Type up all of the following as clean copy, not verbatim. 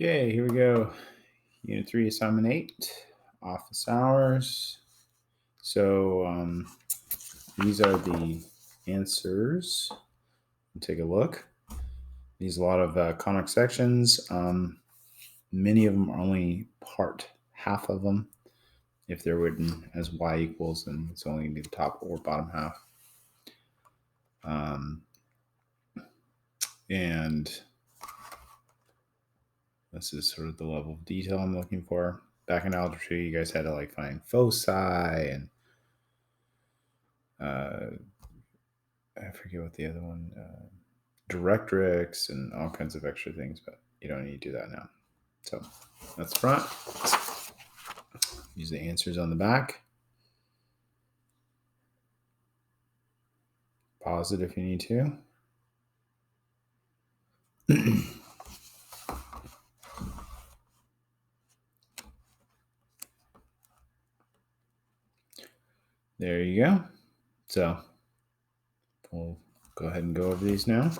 Okay, here we go. Unit 3, Assignment 8, Office Hours. So these are the answers. Take a look. These are a lot of conic sections. Many of them are only half of them. If they're written as y equals, then it's only going to be the top or bottom half. And this is sort of the level of detail I'm looking for. Back in algebra 2, you guys had to find foci and I forget what the other one, directrix and all kinds of extra things, but you don't need to do that now. So that's front. Use the answers on the back. Pause it if you need to. There you go. So we'll go ahead and go over these now.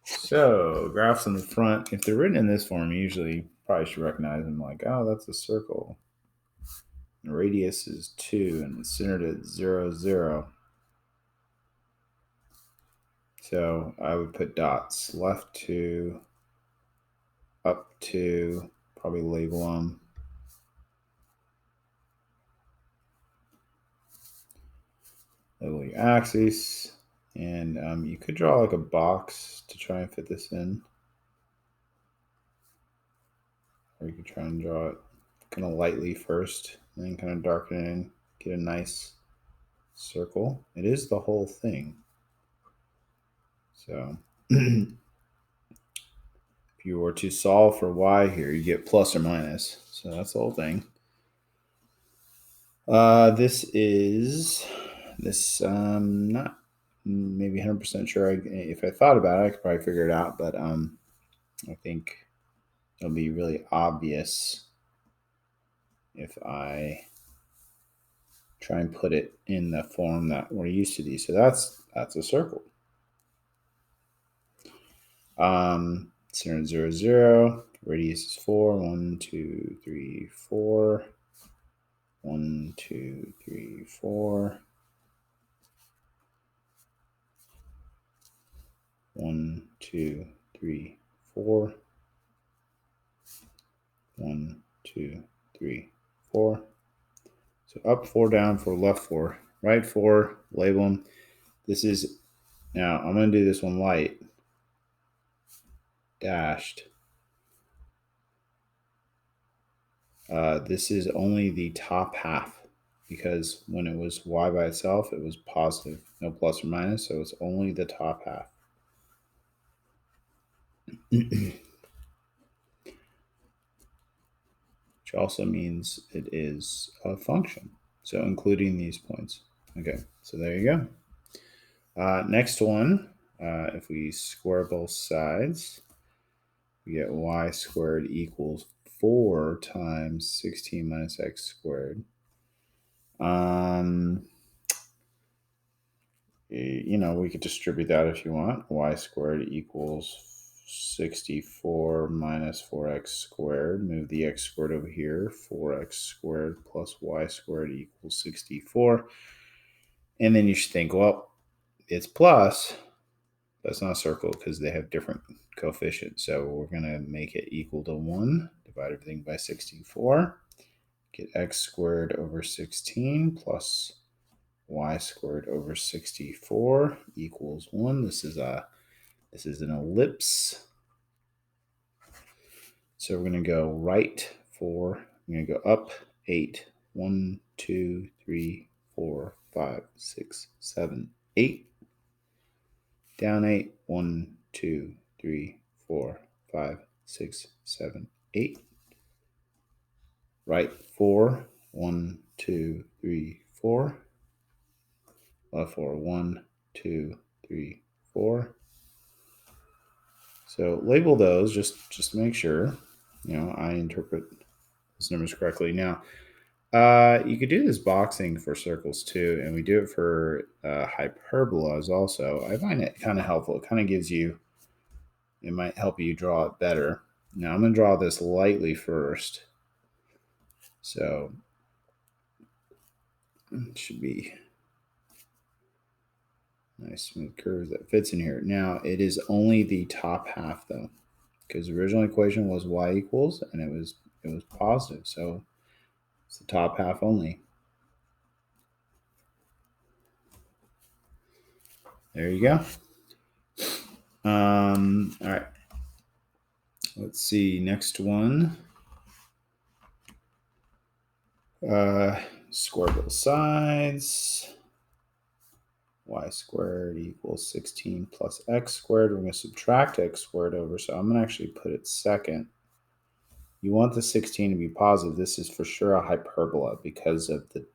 So graphs on the front, if they're written in this form, you usually probably should recognize them like, oh, that's a circle. The radius is 2 and it's centered at 0, 0. So I would put dots left 2, up 2, probably label them. Label your axes. And you could draw like a box to try and fit this in. Or you could try and draw it kind of lightly first, and then kind of darken it in, get a nice circle. It is the whole thing. So if you were to solve for y here, you get plus or minus. So that's the whole thing. Not maybe 100% sure. If I thought about it, I could probably figure it out, but I think it'll be really obvious if I try and put it in the form that we're used to these. So that's a circle. Center 0, 0. Radius is 4. 1, 2, 3, 4. 1, 2, 3, 4. 1, 2, 3, 4. 1, 2, 3, 4. So up 4, down 4, left 4, right 4, label them. This is, now I'm going to do this one light, dashed. This is only the top half because when it was y by itself, it was positive, no plus or minus, so it's only the top half. Which also means it is a function. So including these points. Okay, so there you go. Next one, if we square both sides, we get y squared equals 4 times 16 minus x squared. We could distribute that if you want. Y squared equals 64 minus 4x squared. Move the x squared over here. 4x squared plus y squared equals 64. And then you should think, well, it's plus. That's not a circle because they have different coefficients. So we're going to make it equal to 1. Divide everything by 64. Get x squared over 16 plus y squared over 64 equals 1. This is an ellipse. So we're going to go right 4. We're going to go up 8. 1, 2, 3, 4, 5, 6, 7, 8. Down 8. 1, 2, 3, 4, 5, 6, 7, 8. Right 4. 1, 2, 3, 4. Left 4. 1, 2, 3, 4. So label those just to make sure, I interpret those numbers correctly. Now, You could do this boxing for circles too, and we do it for hyperbolas also. I find it kind of helpful. It kind of gives you, it might help you draw it better. Now I'm going to draw this lightly first. So it should be nice smooth curves that fits in here. Now it is only the top half though, because the original equation was y equals, and it was positive. So it's the top half only. There you go. All right. Let's see. Next one. Square both sides. Y squared equals 16 plus x squared. We're going to subtract x squared over. So I'm going to actually put it second. You want the 16 to be positive. This is for sure a hyperbola because of the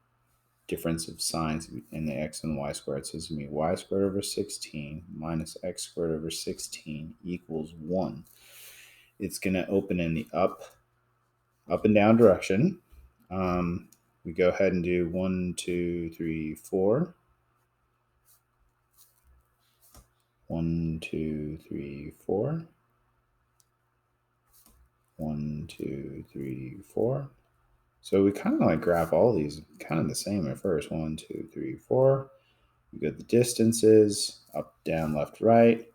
difference of signs in the x and y squared. So it's going to be y squared over 16 minus x squared over 16 equals 1. It's going to open in the up and down direction. We go ahead and do 1, 2, 3, 4. 1, 2, 3, 4. 1, 2, 3, 4. So we kind of like graph all these kind of the same at first. 1, 2, 3, 4. We get the distances, up, down, left, right.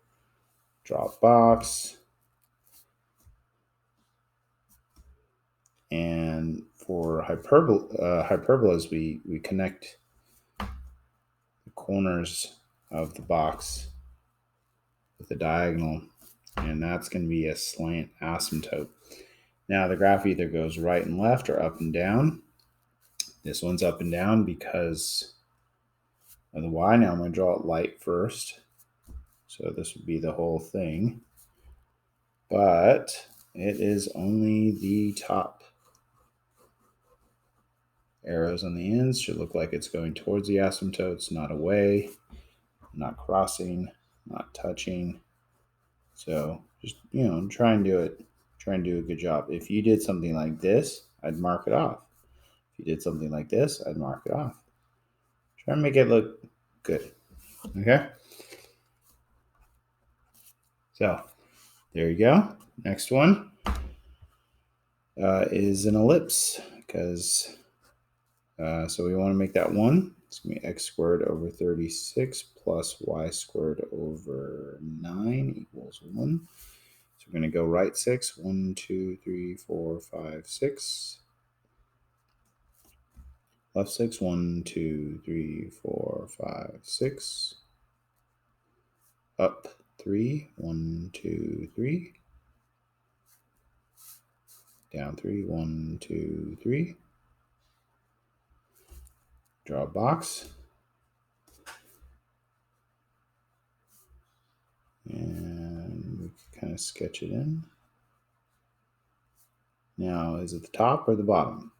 Draw a box. And for hyperbolas, we connect the corners of the box with a diagonal, and that's going to be a slant asymptote. Now the graph either goes right and left or up and down. This one's up and down because of the y. Now I'm going to draw it light first. So this would be the whole thing. But it is only the top. Arrows on the ends should look like it's going towards the asymptotes, not away, not crossing, not touching. So just, try and do it. Try and do a good job. If you did something like this, I'd mark it off. If you did something like this, I'd mark it off. Try and make it look good. Okay? So there you go. Next one is an ellipse, because so we want to make that 1. It's going to be x squared over 36 plus y squared over 9 equals 1. So we're going to go right 6. 1, 2, 3, 4, 5, 6. Left 6. 1, 2, 3, 4, 5, 6. Up 3. 1, 2, 3. Down 3. 1, 2, 3. Draw a box. And we can kind of sketch it in. Now, is it the top or the bottom?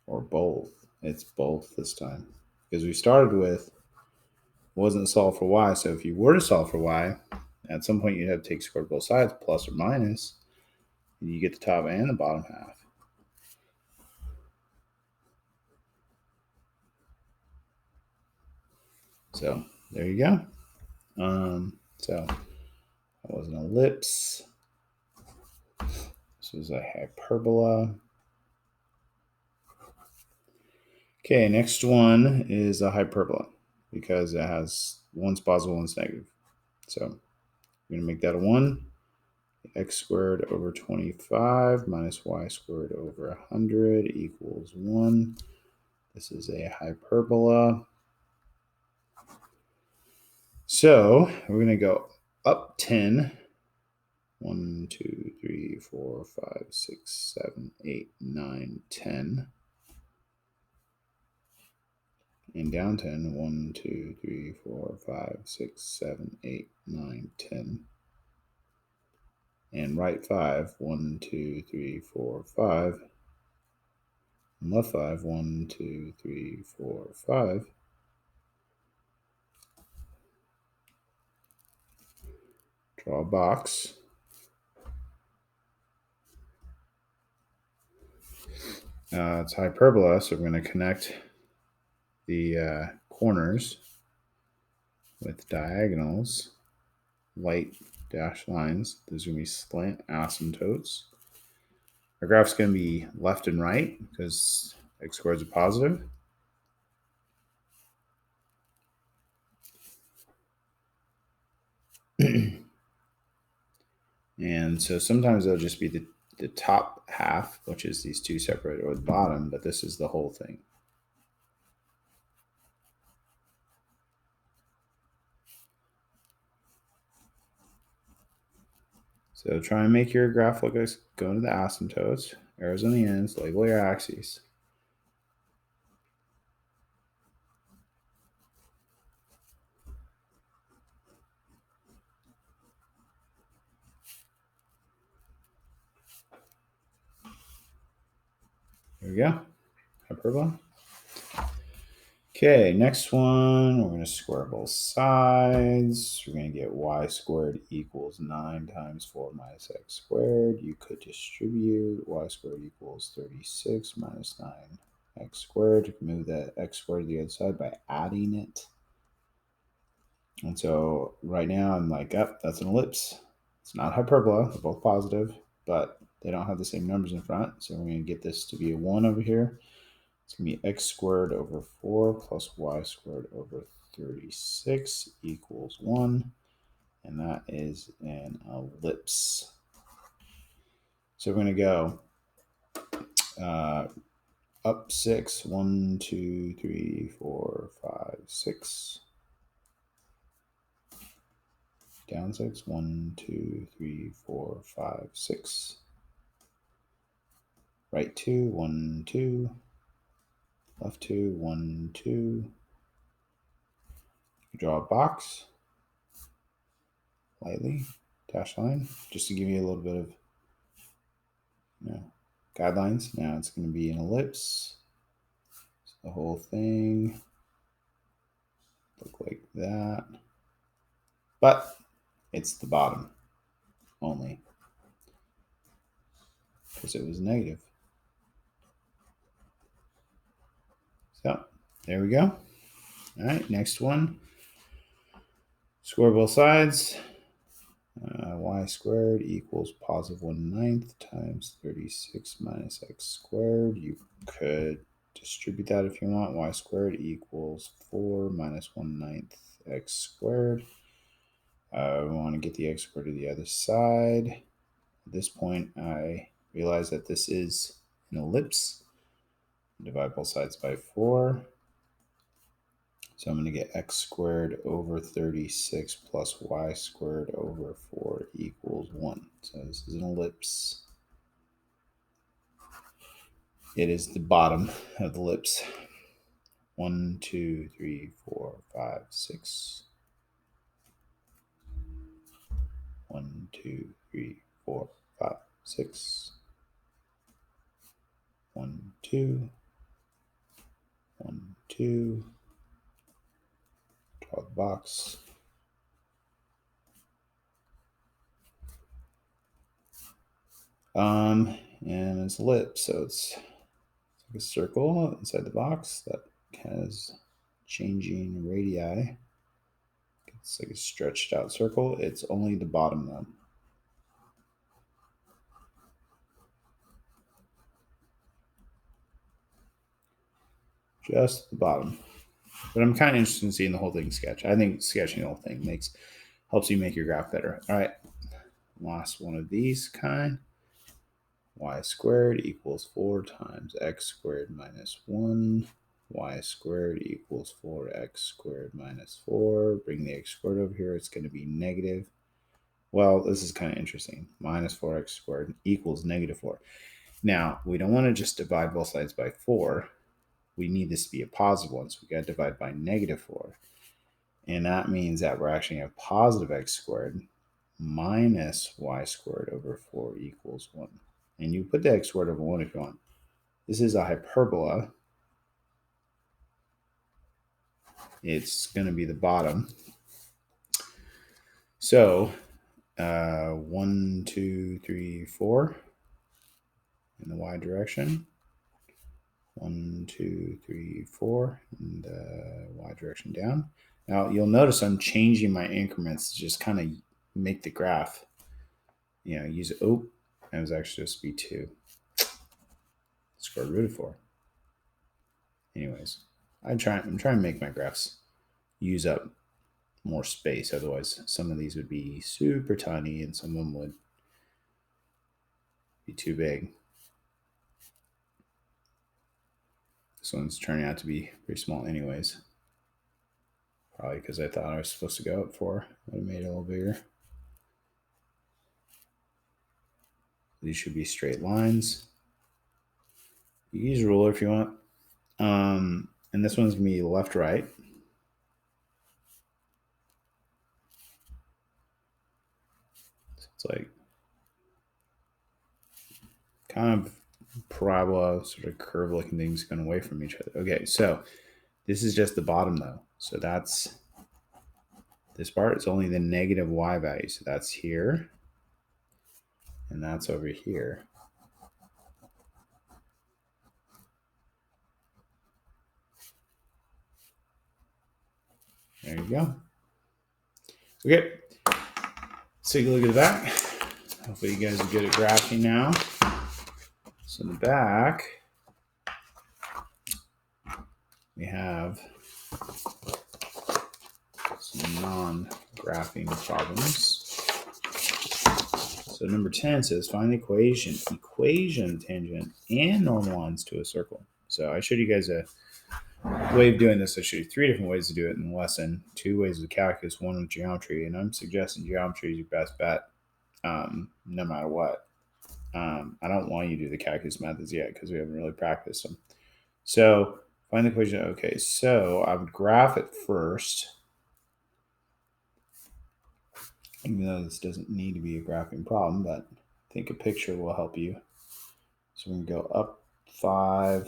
Or both? It's both this time. Because we started with wasn't solved for y. So if you were to solve for y, at some point you'd have to take square both sides, plus or minus. And you get the top and the bottom half. So there you go. So that was an ellipse. This is a hyperbola. Okay, next one is a hyperbola because it has one's positive, one's negative. So we're going to make that a 1. X squared over 25 minus y squared over 100 equals 1. This is a hyperbola. So we're going to go up 10. 1, 2, 3, 4, 5, 6, 7, 8, 9, 10. And down 10. 1, 2, 3, 4, 5, 6, 7, 8, 9, 10. And right 5. 1, 2, 3, 4, 5. And left 5. 1, 2, 3, 4, 5. Draw a box. It's hyperbola, so we're going to connect the corners with diagonals, light dashed lines. Those are going to be slant asymptotes. Our graph's going to be left and right because x squared is a positive. And so sometimes it'll just be the top half, which is these two separate, or the bottom, but this is the whole thing. So try and make your graph look like going to the asymptotes, arrows on the ends, label your axes. There we go, hyperbola. Okay, next one, we're going to square both sides. We're going to get y squared equals 9 times 4 minus x squared. You could distribute y squared equals 36 minus 9x squared. You can move that x squared to the other side by adding it. And so right now I'm like, oh, that's an ellipse. It's not hyperbola. They're both positive, but they don't have the same numbers in front. So we're going to get this to be a 1 over here. It's going to be x squared over 4 plus y squared over 36 equals 1. And that is an ellipse. So we're going to go up 6, 1, 2, 3, 4, 5, 6. Down 6, 1, 2, 3, 4, 5, 6. Right 2, 1, 2. Left 2, 1, 2. Draw a box lightly, dash line, just to give you a little bit of guidelines. Now it's going to be an ellipse. So the whole thing look like that, but it's the bottom only because it was negative. So there we go. All right, next one. Square both sides. Y squared equals positive 1/9 times 36 minus x squared. You could distribute that if you want. Y squared equals 4 minus 1/9 x squared. We want to get the x squared to the other side. At this point, I realize that this is an ellipse. Divide both sides by 4. So I'm going to get x squared over 36 plus y squared over 4 equals 1. So this is an ellipse. It is the bottom of the ellipse. 1, 2, 3, 4, 5, 6. 1, 2, 3, 4, 5, 6. 1, 2. 1, 2. Draw the box. And it's lit, so it's like a circle inside the box that has changing radii. It's like a stretched out circle. It's only the bottom though. Just the bottom. But I'm kind of interested in seeing the whole thing sketch. I think sketching the whole thing helps you make your graph better. All right, last one of these kind. Y squared equals 4 times x squared minus 1. Y squared equals 4x squared minus 4. Bring the x squared over here. It's going to be negative. Well, this is kind of interesting. Minus 4x squared equals negative 4. Now, we don't want to just divide both sides by 4. We need this to be a positive one, so we got to divide by negative 4. And that means that we're actually going to have positive x squared minus y squared over 4 equals 1. And you put the x squared over 1 if you want. This is a hyperbola. It's going to be the bottom. So 1, 2, 3, 4 in the y direction. 1, 2, 3, 4, and y direction down. Now you'll notice I'm changing my increments to just kind of make the graph, use, it was actually supposed to be 2. Square root of 4. Anyways, I'm trying to make my graphs use up more space. Otherwise, some of these would be super tiny and some of them would be too big. This one's turning out to be pretty small anyways. Probably because I thought I was supposed to go up 4. I would have made it a little bigger. These should be straight lines. You use a ruler if you want. And this one's going to be left, right. So it's like kind of parabola, sort of curve looking things going away from each other. Okay, so this is just the bottom though. So that's this part. It's only the negative y value. So that's here. And that's over here. There you go. Okay. Let's take a look at the back. Hopefully you guys are good at graphing now. So in the back, we have some non-graphing problems. So number 10 says find the equation of tangent and normal lines to a circle. So I showed you guys a way of doing this. I showed you 3 different ways to do it in the lesson. 2 ways with calculus, 1 with geometry, and I'm suggesting geometry is your best bet, no matter what. I don't want you to do the calculus methods yet because we haven't really practiced them. So find the equation. Okay, so I would graph it first, even though this doesn't need to be a graphing problem, but I think a picture will help you. So we're going to go up 5,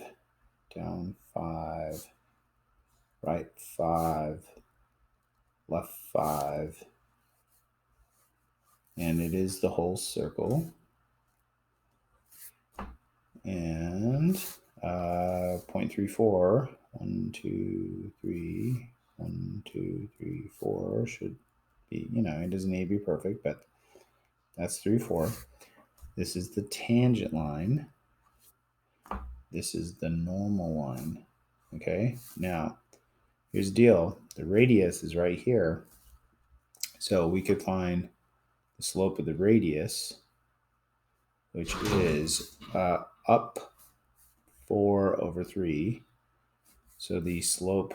down 5, right 5, left 5, and it is the whole circle. And 0.34, 1, 2, 3, 1, 2, 3, 4 should be, it doesn't need to be perfect, but that's 3, 4. This is the tangent line. This is the normal line. Okay, now here's the deal. The radius is right here. So we could find the slope of the radius, which is up 4 over 3. So the slope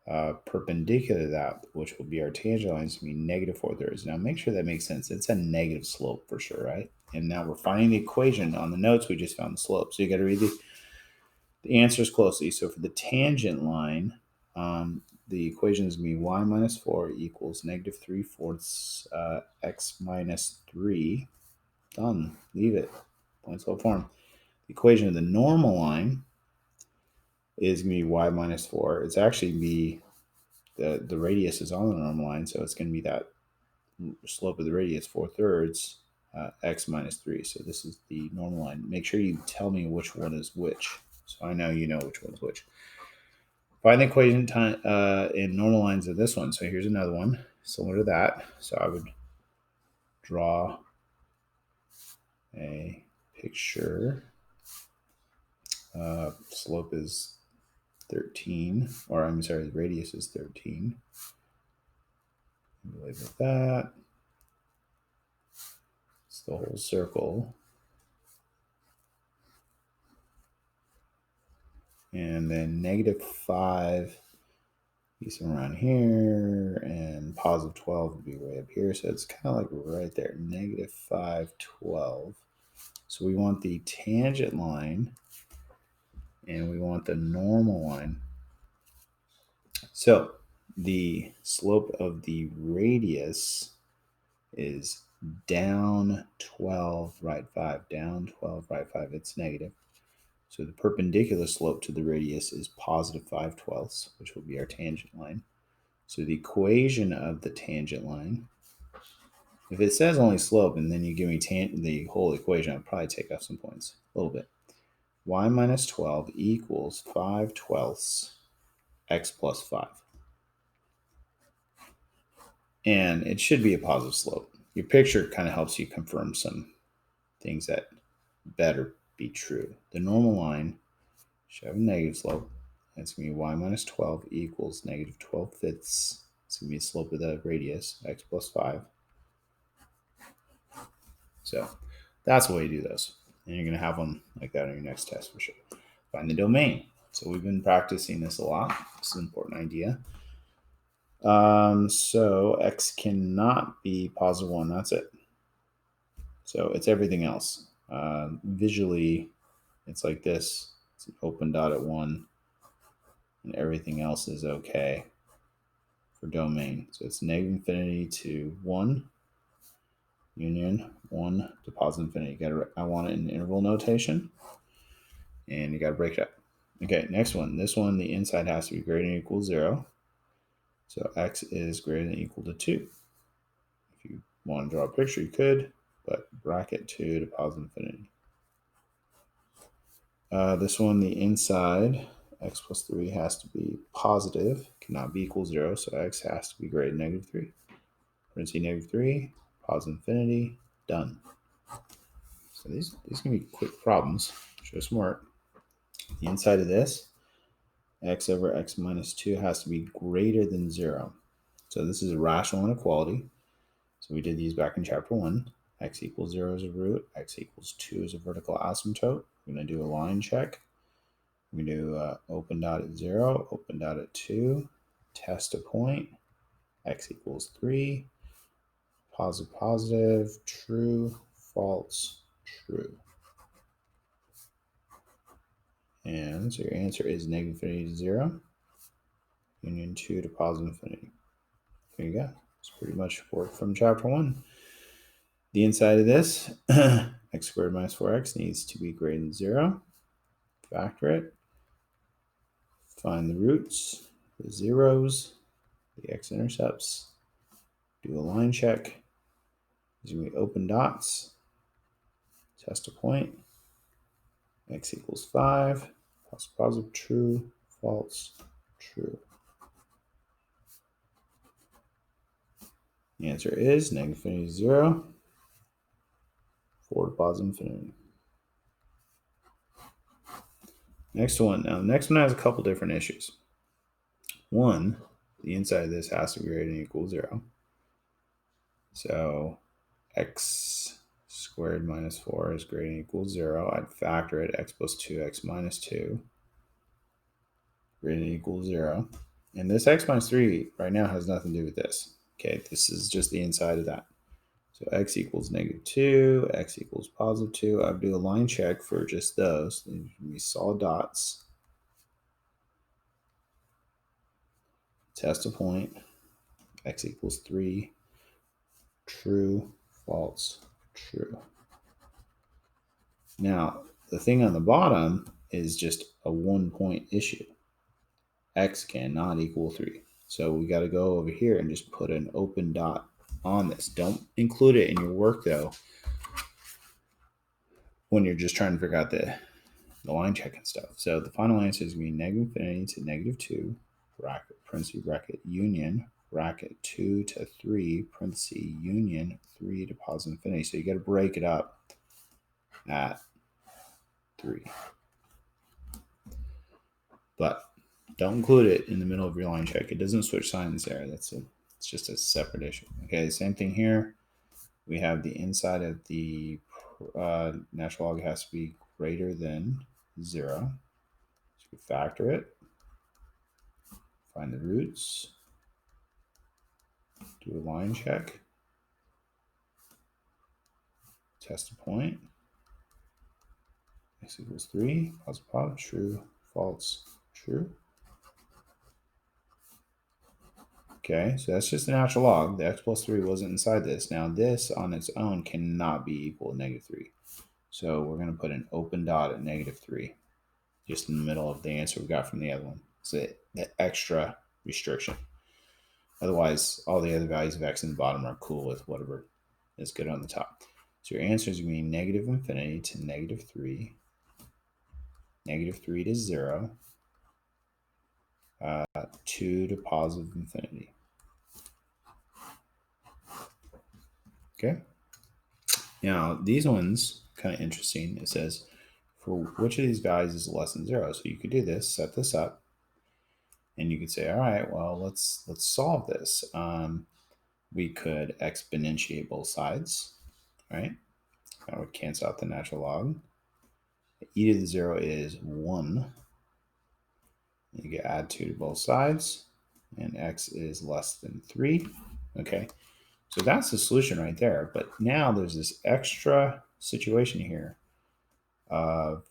perpendicular to that, which will be our tangent line, is going to be negative 4/3. Now make sure that makes sense. It's a negative slope for sure, right? And now we're finding the equation. On the notes, we just found the slope. So you got to read the answers closely. So for the tangent line, the equation is going to be y minus 4 equals negative 3/4 x minus 3. Done. Leave it. Points well formed. The equation of the normal line is going to be y minus 4. It's actually be the radius is on the normal line, so it's going to be that slope of the radius 4/3 x minus 3. So this is the normal line. Make sure you tell me which one is which, so I know you know which one's which. Find the equation in normal lines of this one. So here's another one similar to that. So I would draw a picture. Slope is 13, or I'm sorry, the radius is 13. Label that. It's the whole circle. And then negative 5 be somewhere around here, and positive 12 would be way up here. So it's kind of like right there, negative 5, 12. So we want the tangent line and we want the normal line. So the slope of the radius is down 12, right 5, down 12, right 5. It's negative. So the perpendicular slope to the radius is positive 5/12, which will be our tangent line. So the equation of the tangent line, if it says only slope and then you give me the whole equation, I'll probably take off some points, a little bit. y minus 12 equals 5/12 x plus 5. And it should be a positive slope. Your picture kind of helps you confirm some things that better be true. The normal line should have a negative slope. It's going to be y minus 12 equals negative 12/5. It's going to be the slope of the radius, x plus 5. So that's the way you do those. And you're going to have them like that on your next test for sure. Find the domain. So we've been practicing this a lot. This is an important idea. So x cannot be positive 1. That's it. So it's everything else. Visually, it's like this. It's an open dot at 1. And everything else is okay for domain. So it's negative infinity to 1, union 1 to positive infinity. I want it in interval notation. And you got to break it up. Okay, next one. This one, the inside has to be greater than or equal to 0. So x is greater than or equal to 2. If you want to draw a picture, you could, but bracket 2 to positive infinity. This one, the inside, x plus 3 has to be positive, cannot be equal to 0, so x has to be greater than negative 3. Parenthesis negative 3, positive infinity, done. So these can be quick problems. Show some work. The inside of this, x over x minus 2 has to be greater than 0. So this is a rational inequality. So we did these back in chapter 1. X equals 0 is a root. X equals 2 is a vertical asymptote. We're going to do a line check. We're going to do open dot at 0, open dot at 2, test a point. X equals 3, positive, positive, true, false, true. And so your answer is negative infinity to 0, union 2 to positive infinity. There you go. It's pretty much work from chapter 1. The inside of this, x squared minus 4x needs to be greater than 0. Factor it. Find the roots, the zeros, the x-intercepts. Do a line check. These are going to be open dots. Test a point. X equals 5. Positive, positive, true, false, true. The answer is negative infinity to 0. 4 to positive infinity. Next one. Now, the next one has a couple different issues. One, the inside of this has to be greater than or equal to 0. So x squared minus 4 is greater than or equal to 0. I'd factor it, x plus 2x minus 2 greater than or equal to 0. And this x minus 3 right now has nothing to do with this. Okay, this is just the inside of that. So x equals negative 2, x equals positive 2. I'd do a line check for just those. We saw dots. Test a point. X equals 3. True, false, true. Now, the thing on the bottom is just a 1-point issue. X cannot equal 3. So we got to go over here and just put an open dot on this. Don't include it in your work, though, when you're just trying to figure out the line check and stuff. So the final answer is going to be negative infinity to negative 2, bracket, parenthesis, bracket, union, bracket 2 to 3, parenthesis, union, 3 to positive infinity. So you got to break it up at 3. But don't include it in the middle of your line check. It doesn't switch signs there. It's just a separate issue. Okay, same thing here. We have the inside of the natural log has to be greater than 0. So we factor it. Find the roots. Do a line check. Test a point. X equals 3. Positive, positive, true, false, true. Okay, so that's just the natural log. The x plus 3 wasn't inside this. Now this on its own cannot be equal to negative 3. So we're going to put an open dot at negative 3, just in the middle of the answer we got from the other one. So the extra restriction. Otherwise, all the other values of x in the bottom are cool with whatever is good on the top. So your answer is going to be negative infinity to negative 3, -3 to 0, 2 to positive infinity. Okay. Now, these ones, kind of interesting. It says, for which of these guys is less than 0? So you could do this, set this up, and you could say, all right, well, let's solve this. We could exponentiate both sides, right? That would cancel out the natural log. E to the 0 is 1. You get add 2 to both sides, and x is less than 3. Okay, so that's the solution right there. But now there's this extra situation here of,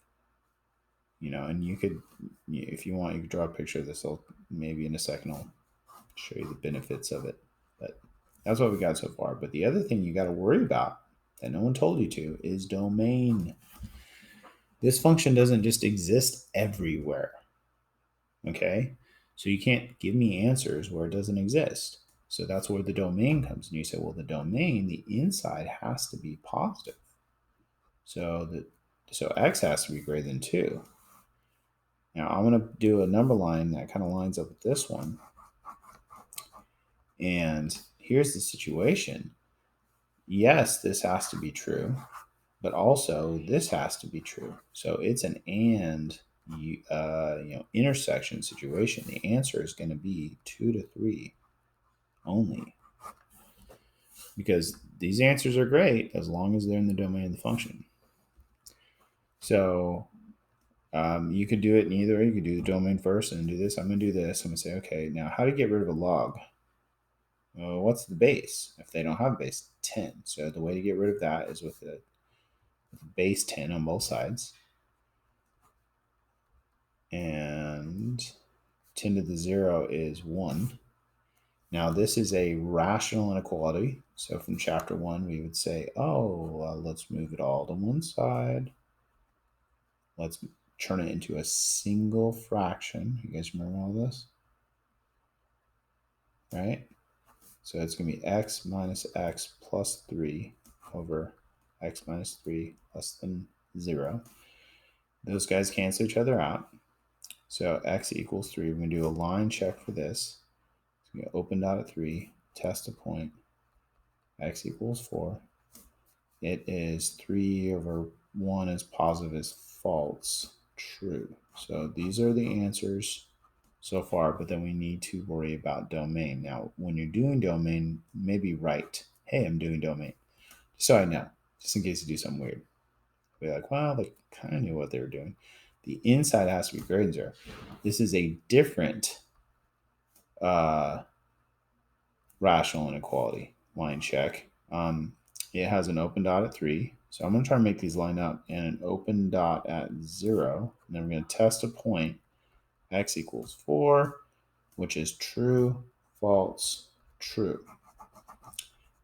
and you could, if you want, you could draw a picture of this. Maybe in a second I'll show you the benefits of it. But that's what we got so far. But the other thing you got to worry about that no one told you to is domain. This function doesn't just exist everywhere. Okay, so you can't give me answers where it doesn't exist. So that's where the domain comes. And you say, well, the domain, the inside has to be positive. So x has to be greater than 2. Now I'm going to do a number line that kind of lines up with this one. And here's the situation. Yes, this has to be true, but also this has to be true. So it's an and intersection situation. The answer is going to be 2 to 3 only, because these answers are great as long as they're in the domain of the function. So you could do it in either way. You could do the domain first and do this. I'm going to do this. I'm going to say, okay, now how to get rid of a log? Well, what's the base? If they don't have a base, 10. So the way to get rid of that is with a base 10 on both sides. And 10 to the 0 is 1. Now, this is a rational inequality. So from chapter 1, we would say, let's move it all to one side. Let's turn it into a single fraction. You guys remember all this? Right? So it's going to be x minus x plus 3 over x minus 3 less than 0. Those guys cancel each other out. So x equals 3. We're going to do a line check for this. So we open dot at 3, test a point, x equals 4. It is 3 over 1 is positive is false, true. So these are the answers so far, but then we need to worry about domain. Now, when you're doing domain, maybe write, hey, I'm doing domain. Just so I know, just in case you do something weird. Be like, well, they kind of knew what they were doing. The inside has to be greater than 0. This is a different rational inequality. Line check. It has an open dot at 3. So I'm going to try to make these line up, and an open dot at 0. And then we're going to test a point, x equals 4, which is true, false, true.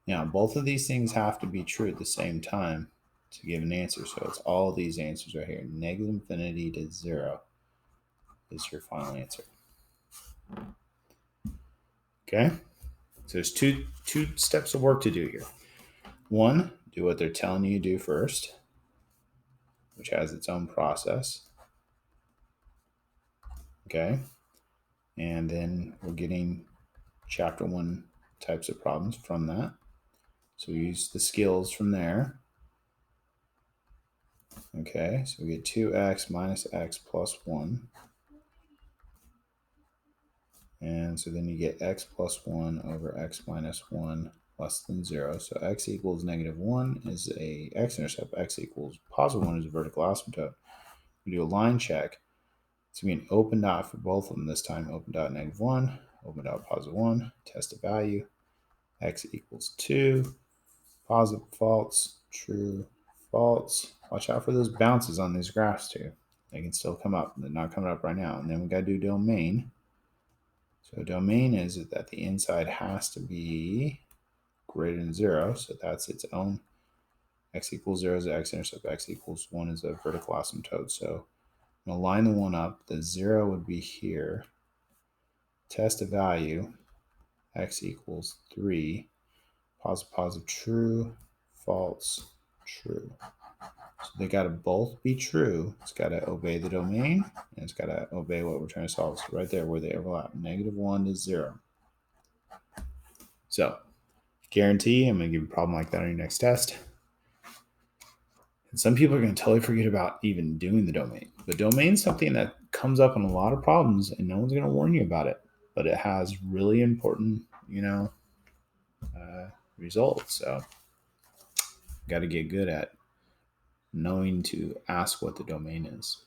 Now, both of these things have to be true at the same time to give an answer. So it's all these answers right here. Negative infinity to 0 is your final answer. Okay? So there's two steps of work to do here. One, do what they're telling you to do first, which has its own process. Okay? And then we're getting chapter 1 types of problems from that. So we use the skills from there. Okay, so we get 2x minus x plus 1. And so then you get x plus 1 over x minus 1 less than 0. So x equals -1 is a x-intercept. X equals +1 is a vertical asymptote. We do a line check. It's going to be an open dot for both of them this time. Open dot -1, open dot +1, test a value. X equals 2, positive, false, true, false. Watch out for those bounces on these graphs too. They can still come up. They're not coming up right now. And then we got to do domain. So domain is that the inside has to be greater than 0. So that's its own. X equals 0 is the x-intercept. X equals 1 is a vertical asymptote. So I'm going to line the 1 up. The 0 would be here. Test a value. X equals 3. Positive, positive, true, false, true. So they got to both be true. It's got to obey the domain, and it's got to obey what we're trying to solve. So right there where they overlap, -1 is 0. So guarantee I'm going to give you a problem like that on your next test. And some people are going to totally forget about even doing the domain. The domain is something that comes up in a lot of problems, and no one's going to warn you about it. But it has really important, results. So got to get good at knowing to ask what the domain is.